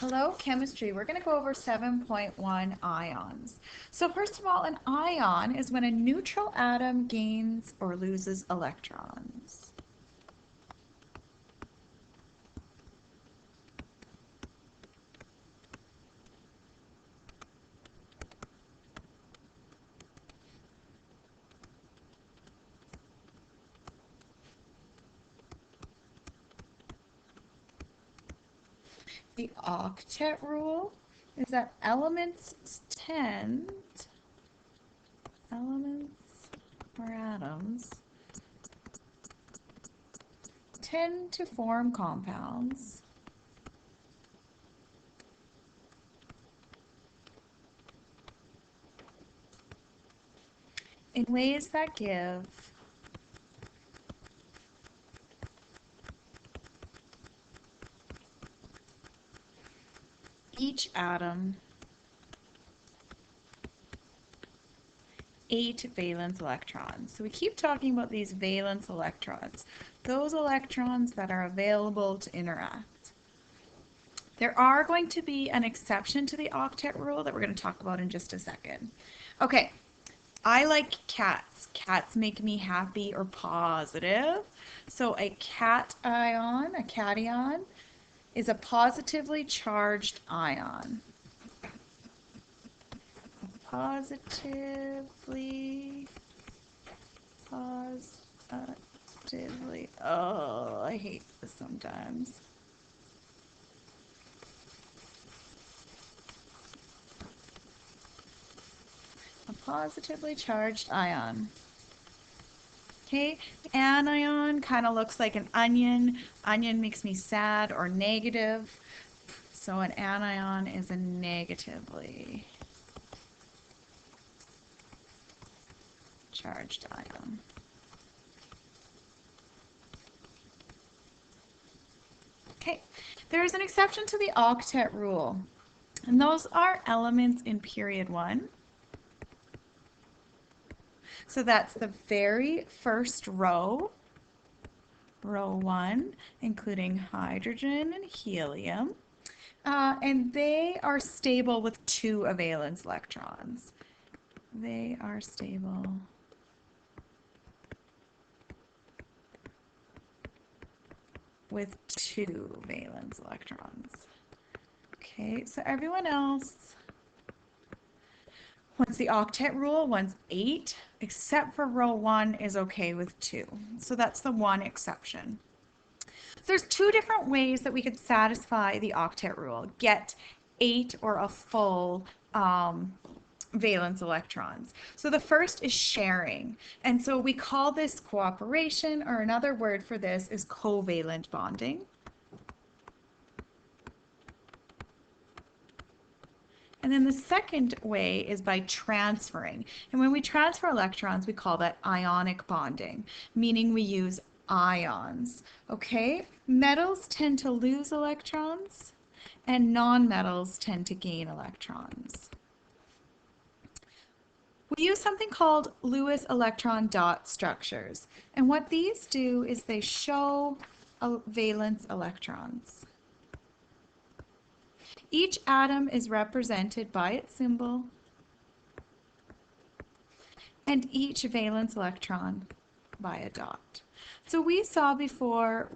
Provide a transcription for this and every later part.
Hello, chemistry. We're going to go over 7.1 ions. So first of all, an ion is when a neutral atom gains or loses electrons. The octet rule is that elements or atoms tend to form compounds in ways that give each atom 8 valence electrons. So we keep talking about these valence electrons, those electrons that are available to interact. There are going to be an exception to the octet rule that we're going to talk about in just a second. Okay, I like cats. Cats make me happy or positive. So a cation, a cation, is a positively charged ion. Positively, oh, I hate this sometimes. A positively charged ion. Okay, anion kind of looks like an onion. Onion makes me sad or negative. So an anion is a negatively charged ion. Okay, there is an exception to the octet rule, and those are elements in period 1. So that's the very first row, row 1, including hydrogen and helium. And they are stable with 2 valence electrons. They are stable with 2 valence electrons. Okay, so everyone else wants the octet rule, wants 8, except for row 1 is okay with 2. So that's the one exception. There's 2 different ways that we could satisfy the octet rule, get 8 or a full valence electrons. So the first is sharing. And so we call this cooperation, or another word for this is covalent bonding. And then the second way is by transferring. And when we transfer electrons, we call that ionic bonding, meaning we use ions. Okay? Metals tend to lose electrons, and nonmetals tend to gain electrons. We use something called Lewis electron dot structures. And what these do is they show valence electrons. Each atom is represented by its symbol, and each valence electron by a dot. So we saw before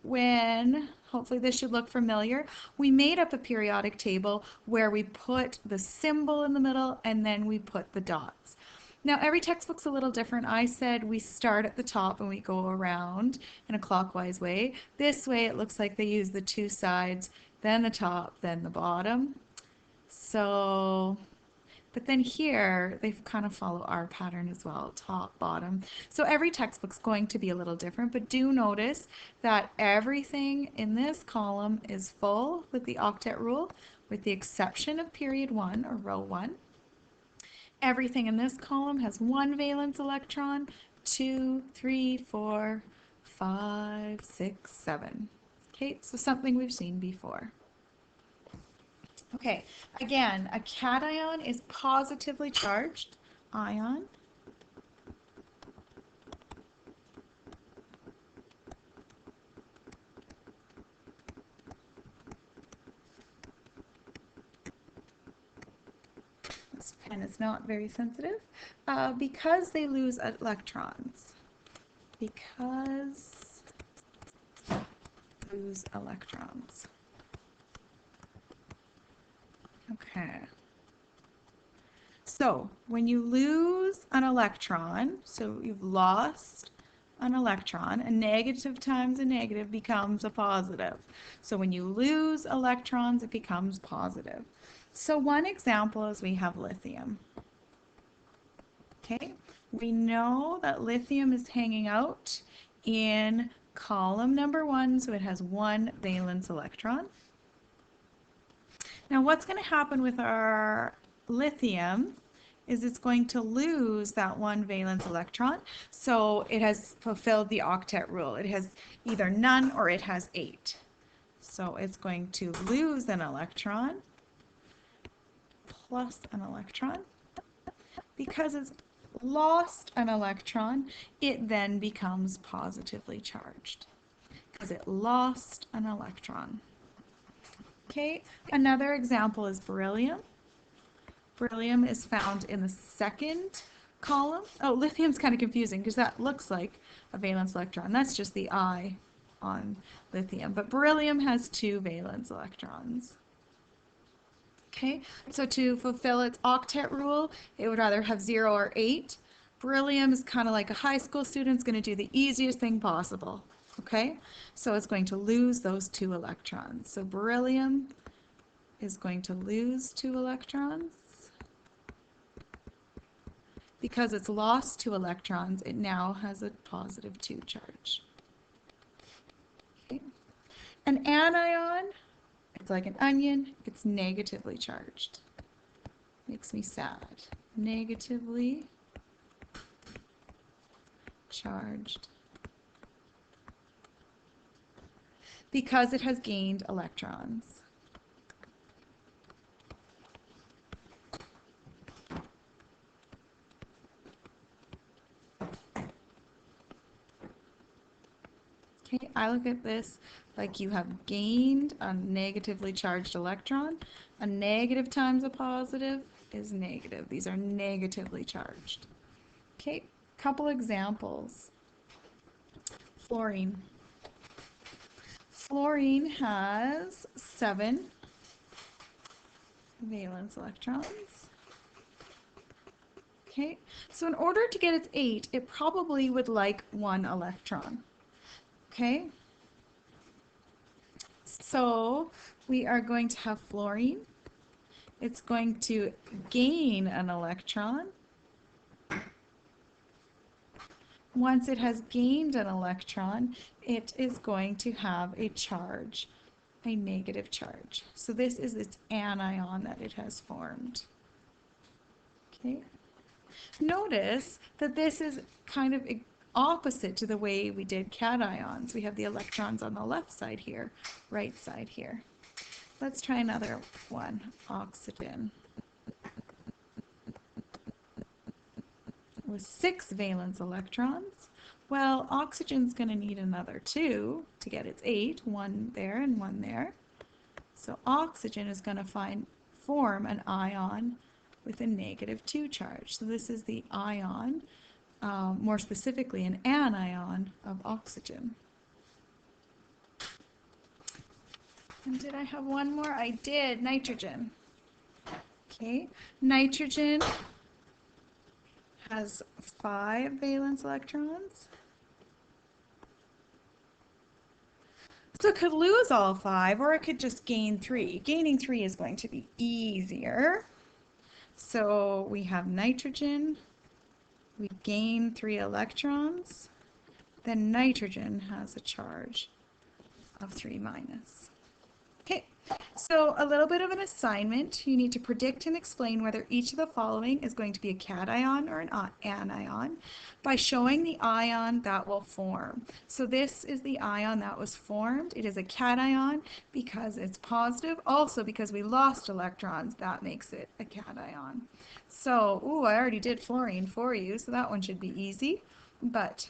when, hopefully this should look familiar, we made up a periodic table where we put the symbol in the middle and then we put the dots. Now every textbook's a little different. I said we start at the top and we go around in a clockwise way. This way it looks like they use the 2 sides, then the top, then the bottom. So but then here, they kind of follow our pattern as well, top, bottom. So every textbook's going to be a little different, but do notice that everything in this column is full with the octet rule, with the exception of period 1 or row 1. Everything in this column has 1 valence electron, 2, 3, 4, 5, 6, 7. Okay, so something we've seen before. Okay, again, a cation is positively charged ion. this pen is not very sensitive, because they lose electrons. Because lose electrons. Okay. So when you lose an electron, so you've lost an electron, a negative times a negative becomes a positive. So when you lose electrons, it becomes positive. So one example is we have lithium. Okay, we know that lithium is hanging out in column number 1, so it has one valence electron. Now what's going to happen with our lithium is it's going to lose that one valence electron. So it has fulfilled the octet rule. It has either none or it has 8. So it's going to lose an electron plus an electron. Because it's lost an electron, it then becomes positively charged because it lost an electron. Okay, another example is beryllium. Beryllium is found in the second column. Oh, lithium's kind of confusing because that looks like a valence electron. That's just the I on lithium. But beryllium has 2 valence electrons. Okay, so to fulfill its octet rule, it would either have 0 or 8. Beryllium is kind of like a high school student. It's going to do the easiest thing possible. Okay, so it's going to lose those 2 electrons. So beryllium is going to lose 2 electrons. Because it's lost 2 electrons, it now has a positive 2 charge. Okay. An anion, it's like an onion, it's negatively charged. Makes me sad. Negatively charged. Because it has gained electrons. Okay, I look at this like you have gained a negatively charged electron. A negative times a positive is negative. These are negatively charged. Okay, couple examples. Fluorine. Fluorine has 7 valence electrons. Okay, so in order to get its 8, it probably would like 1 electron. Okay, so we are going to have fluorine. It's going to gain an electron. Once it has gained an electron, it is going to have a charge, a negative charge. So this is its anion that it has formed. Okay. Notice that this is kind of opposite to the way we did cations. We have the electrons on the left side here, right side here. Let's try another one, oxygen. With 6 valence electrons, well, oxygen's going to need another 2 to get its 8, 1 there and 1 there. So oxygen is going to form an ion with a negative 2 charge. So this is the ion, more specifically an anion of oxygen. And did I have one more? I did. Nitrogen. Okay, nitrogen has 5 valence electrons. So it could lose all 5, or it could just gain 3. Gaining 3 is going to be easier. So we have nitrogen, we gain 3 electrons, then nitrogen has a charge of 3 minus. Okay, so a little bit of an assignment. You need to predict and explain whether each of the following is going to be a cation or an anion by showing the ion that will form. So this is the ion that was formed. It is a cation because it's positive. Also because we lost electrons, that makes it a cation. So, I already did fluorine for you, so that one should be easy.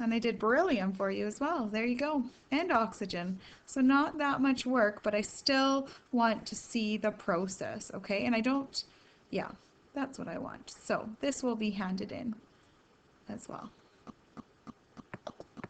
And I did beryllium for you as well. There you go. And oxygen. So not that much work, but I still want to see the process, okay? And I don't, yeah. That's what I want. So this will be handed in as well.